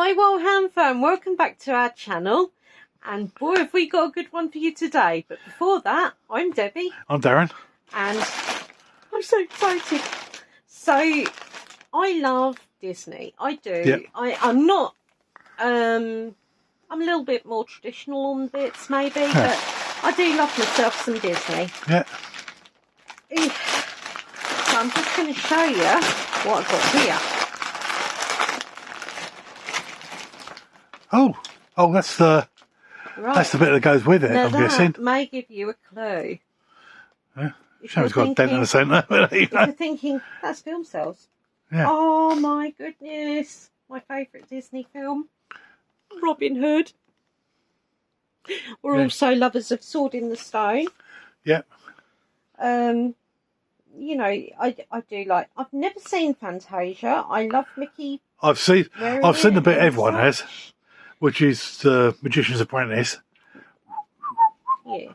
Hi Wildhound fan, welcome back to our channel, and boy have we got a good one for you today. But before that, I'm Debbie. I'm Darren. And I'm so excited. So I love Disney, I do. Yep. I'm not, I'm a little bit more traditional on bits maybe, but I do love myself some Disney. Yeah. So I'm just going to show you what I've got here. Oh, that's the bit that goes with it. Now I'm guessing. That may give you a clue. Yeah. Show's got a dent in the centre. If you're thinking that's film sales. Yeah. Oh my goodness, my favourite Disney film, Robin Hood. We're also lovers of Sword in the Stone. Yeah. You know, I do like. I've never seen Fantasia. I love Mickey. I've seen the bit everyone has, which is the Magician's Apprentice. Yeah.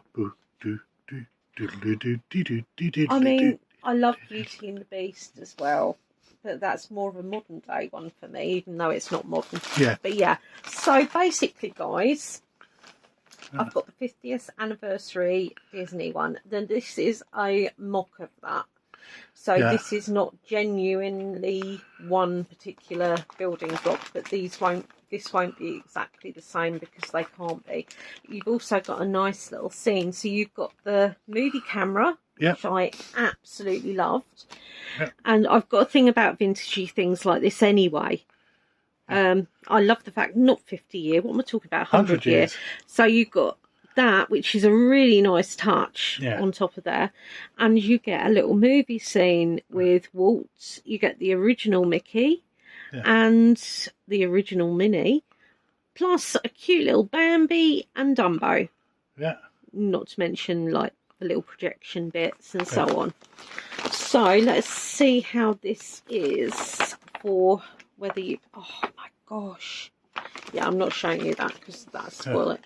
I mean, I love Beauty and the Beast as well, but that's more of a modern day one for me, even though it's not modern. Yeah. But yeah, so basically, guys, I've got the 50th anniversary Disney one. Then this is a mock of that. So this is not genuinely one particular building block, but this won't be exactly the same because they can't be. You've also got a nice little scene. So you've got the movie camera, which I absolutely loved. Yep. And I've got a thing about vintagey things like this anyway. I love the fact, not 50 year, what am I talking about? 100 year. So you've got that, which is a really nice touch on top of there, and you get a little movie scene with Walt. You get the original Mickey and the original Minnie, plus a cute little Bambi and Dumbo. Yeah, not to mention like the little projection bits and so on. So let's see how this is for whether you. Oh my gosh! Yeah, I'm not showing you that because that'll spoil it.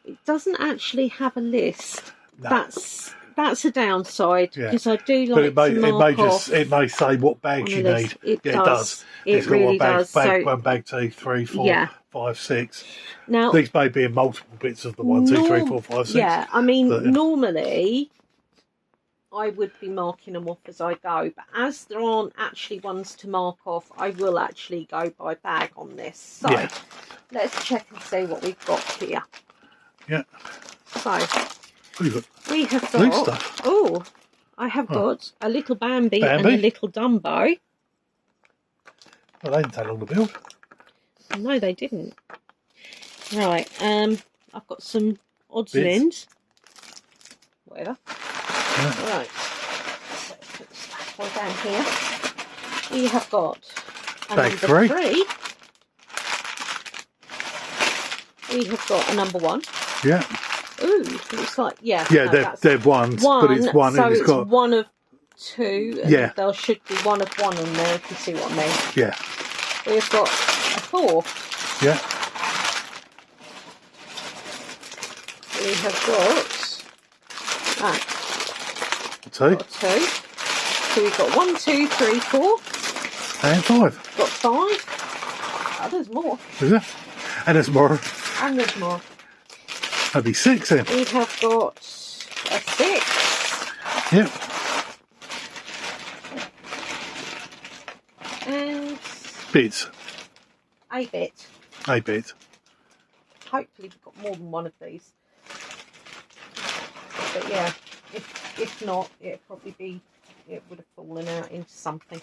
It doesn't actually have a list. No. That's a downside because I do like it may say what bags you need. It does. It really does. One bag 2, 3, 4, 5, 6. Now these may be in multiple bits of the 1, 2, 3, 4, 5, 6. Yeah, I mean normally I would be marking them off as I go, but as there aren't actually ones to mark off, I will actually go by bag on this. So let's check and see what we've got here. Yeah. So we have got. Oh, I have got a little Bambi and a little Dumbo. Well, they didn't take long to build. No, they didn't. Right. I've got some odds and ends. Whatever. Yeah. Right. So put this one down here. We have got a bag number 3. We have got a number 1. Yeah. Ooh, looks like they're ones, but it's one. So it's got one of 2. And there should be one of 1 on there, if you see what I mean. Yeah. We've got a 4. Yeah. We have got 2. 2. So we've got 1, 2, 3, 4. And 5. Got 5. Oh, there's more. Is there? And there's more. And there's more. That'd be 6 then. We have got a 6. Yep. And bits. A bit. A bit. Hopefully we've got more than one of these. But yeah, if not, it would have fallen out into something.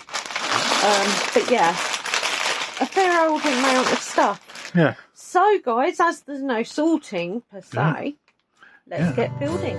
But yeah, a fair old amount of stuff. Yeah. So guys, as there's no sorting per se, let's get building.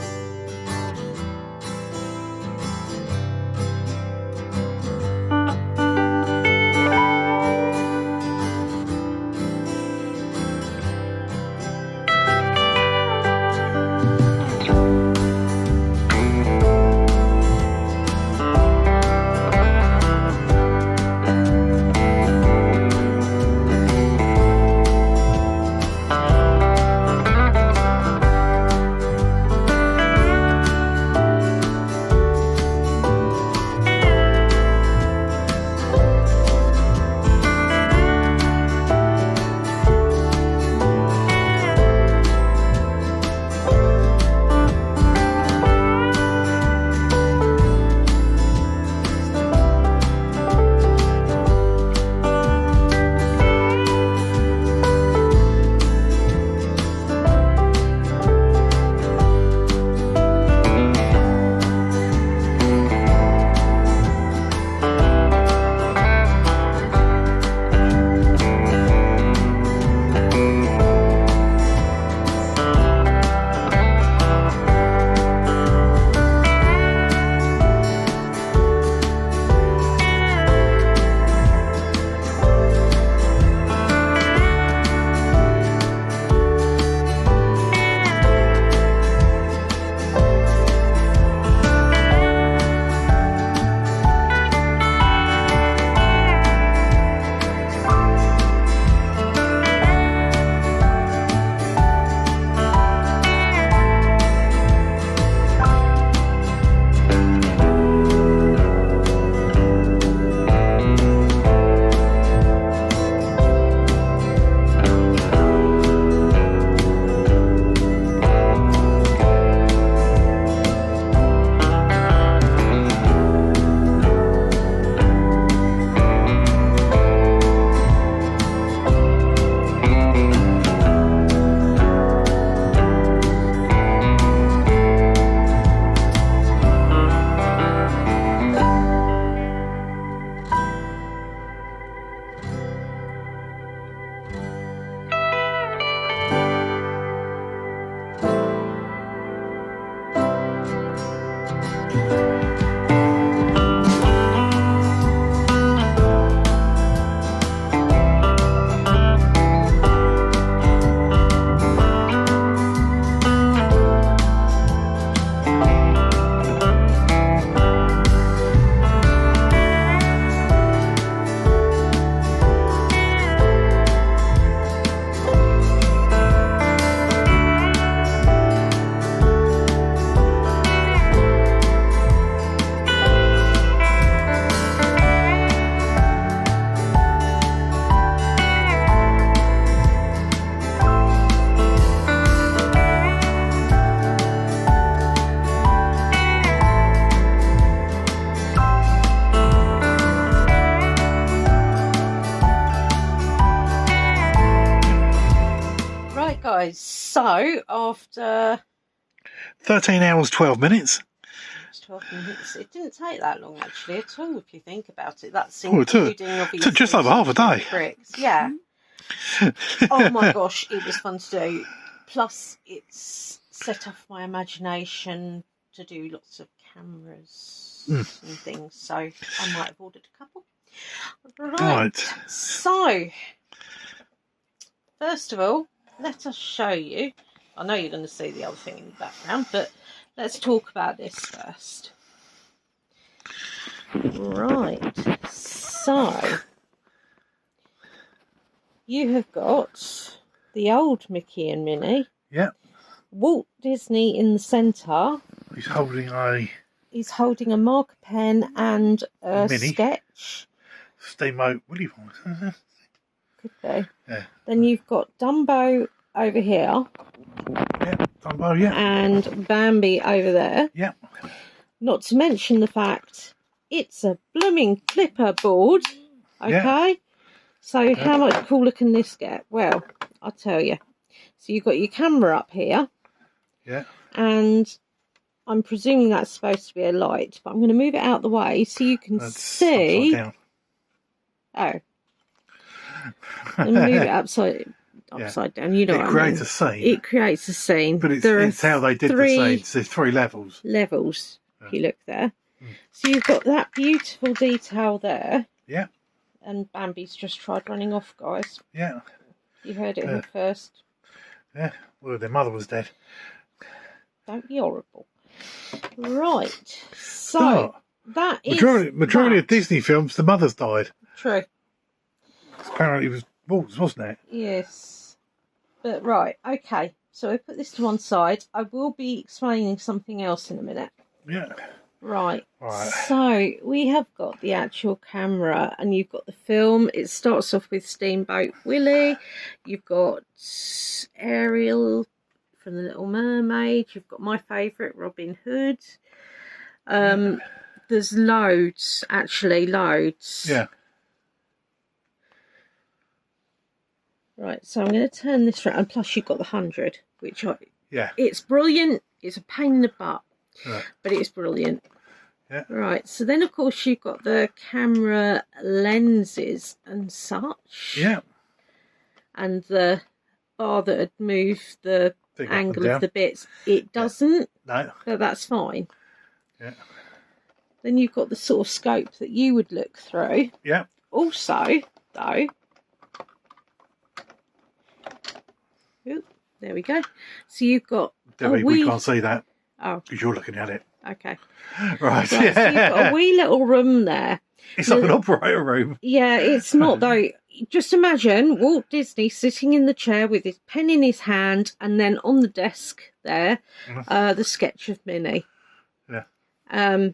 guys, so after 13 hours 12 minutes. 12 minutes. It didn't take that long actually at all if you think about it. That's including it took just over half a day. Bricks. Yeah. Oh my gosh, it was fun to do. Plus, it's set off my imagination to do lots of cameras and things. So I might have ordered a couple. Right. So, first of all, let us show you. I know you're going to see the other thing in the background, but let's talk about this first. Right. So, you have got the old Mickey and Minnie. Yeah. Walt Disney in the centre. He's holding a marker pen and a sketch. Steamboat Willie. Could be. Yeah. Then you've got Dumbo over here. Yeah, Dumbo, yeah. And Bambi over there. Yeah. Not to mention the fact it's a blooming clipperboard. Okay? Yeah. So how much cooler can this get? Well, I'll tell you. So you've got your camera up here. Yeah. And I'm presuming that's supposed to be a light, but I'm going to move it out the way so you can see. Upside down. Oh. Let me move it upside down. You know, it creates a scene. It creates a scene. But it's how they did the scenes. There's 3 levels. If you look there. So you've got that beautiful detail there. Yeah. And Bambi's just tried running off, guys. Yeah. You heard it here first. Yeah. Well, their mother was dead. Don't be horrible. Right. So that is majority of Disney films, the mothers died. True. Apparently it was Walt's, wasn't it? Yes. But right, okay. So I put this to one side. I will be explaining something else in a minute. Yeah. Right. So we have got the actual camera and you've got the film. It starts off with Steamboat Willie. You've got Ariel from The Little Mermaid. You've got my favourite, Robin Hood. There's loads, actually, loads. Yeah. Right, so I'm going to turn this around. And plus you've got the 100, which it's brilliant. It's a pain in the butt, but it's brilliant. Yeah. Right, so then of course you've got the camera lenses and such. Yeah. And the bar that had moved the angle of the bits. It doesn't. No. But that's fine. Yeah. Then you've got the sort of scope that you would look through. Yeah. Also, though. Oop, there we go. So you've got Debbie, we can't see that. Oh. Because you're looking at it. Okay. Right. So you've got a wee little room there. It's like an operator room. Yeah, it's not though. Just imagine Walt Disney sitting in the chair with his pen in his hand, and then on the desk there, the sketch of Minnie. Yeah. And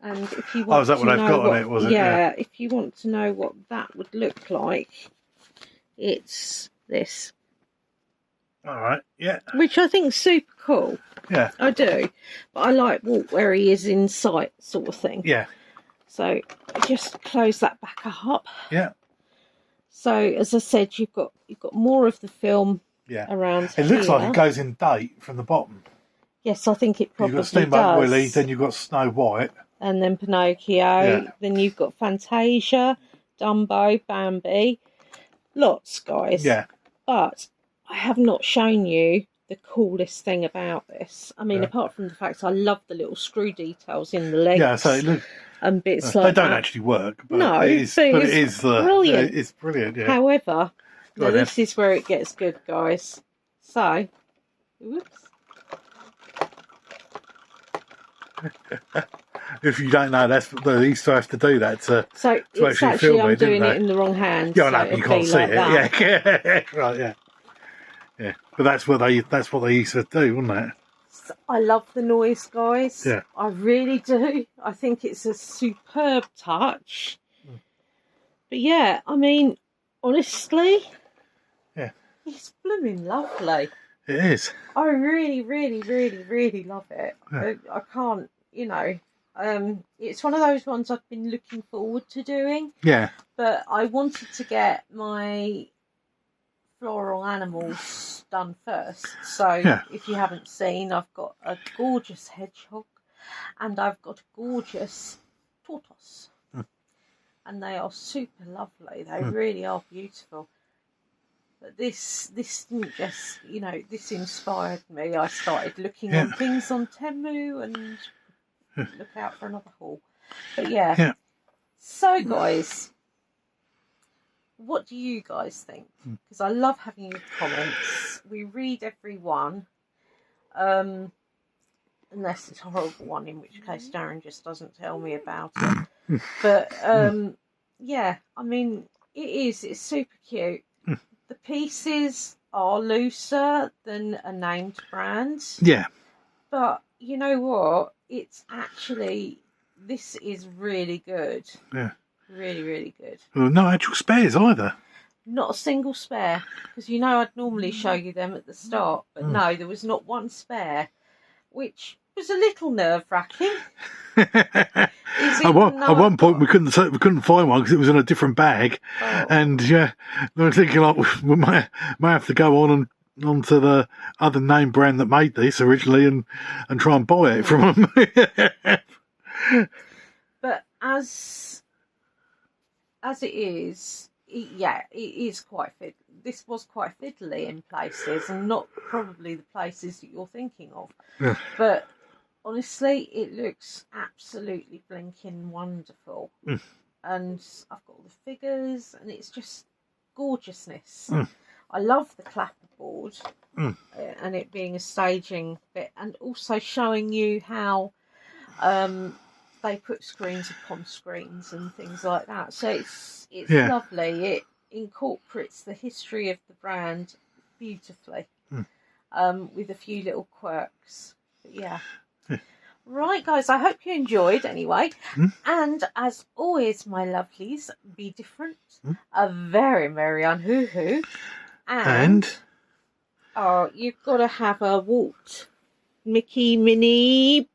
if you want is that what I've got on it? Was it? Yeah. If you want to know what that would look like, it's this. All right. Yeah. Which I think is super cool. Yeah. I do, but I like Walt where he is in sight, sort of thing. Yeah. So just close that back up. Yeah. So as I said, you've got more of the film around here. It looks like it goes in date from the bottom. Yes, I think it probably does. You've got Steamboat Willie, then you've got Snow White. And then Pinocchio. Then you've got Fantasia, Dumbo, Bambi. Lots, guys. Yeah. But I have not shown you the coolest thing about this. I mean, apart from the fact I love the little screw details in the legs. Yeah, so it looks... And bits like they don't actually work, but no, it is brilliant. It's brilliant, yeah. However, this is where it gets good, guys. So, whoops. If you don't know, they used to have to do that to it's actually film I'm doing it in the wrong hand. Yeah, no, you can't see it. Yeah, right, yeah, yeah. But that's what they used to do, wasn't it? I love the noise, guys. Yeah, I really do. I think it's a superb touch. But yeah, I mean, honestly, it's blooming lovely. It is. I really, really, really, really love it. Yeah. I can't, it's one of those ones I've been looking forward to doing. Yeah. But I wanted to get my floral animals done first. So if you haven't seen, I've got a gorgeous hedgehog and I've got a gorgeous tortoise. And they are super lovely. They really are beautiful. But this didn't just, this inspired me. I started looking on things on Temu and look out for another haul. But yeah. So guys, what do you guys think? Because I love having your comments. We read every one. Unless it's a horrible one, in which case Darren just doesn't tell me about it. But yeah, I mean, it's super cute. The pieces are looser than a named brand. Yeah. But you know what? It's actually, this is really good. Yeah. Really, really good. Well, no actual spares either. Not a single spare. Because I'd normally show you them at the start. But no, there was not one spare. Which was a little nerve-wracking. At one point we couldn't find one because it was in a different bag, and we were thinking like we might have to go onto the other name brand that made this originally and try and buy it from them. But as it is, it is quite fiddly. This was quite fiddly in places, and not probably the places that you're thinking of. Yeah. But honestly, it looks absolutely blinking wonderful. And I've got all the figures, and it's just gorgeousness. I love the clapperboard and it being a staging bit, and also showing you how they put screens upon screens and things like that. So it's lovely. It incorporates the history of the brand beautifully, with a few little quirks. But yeah. Right, guys, I hope you enjoyed anyway. And as always, my lovelies, be different. A very merry unhoo-hoo. And you've got to have a Walt, Mickey, Minnie,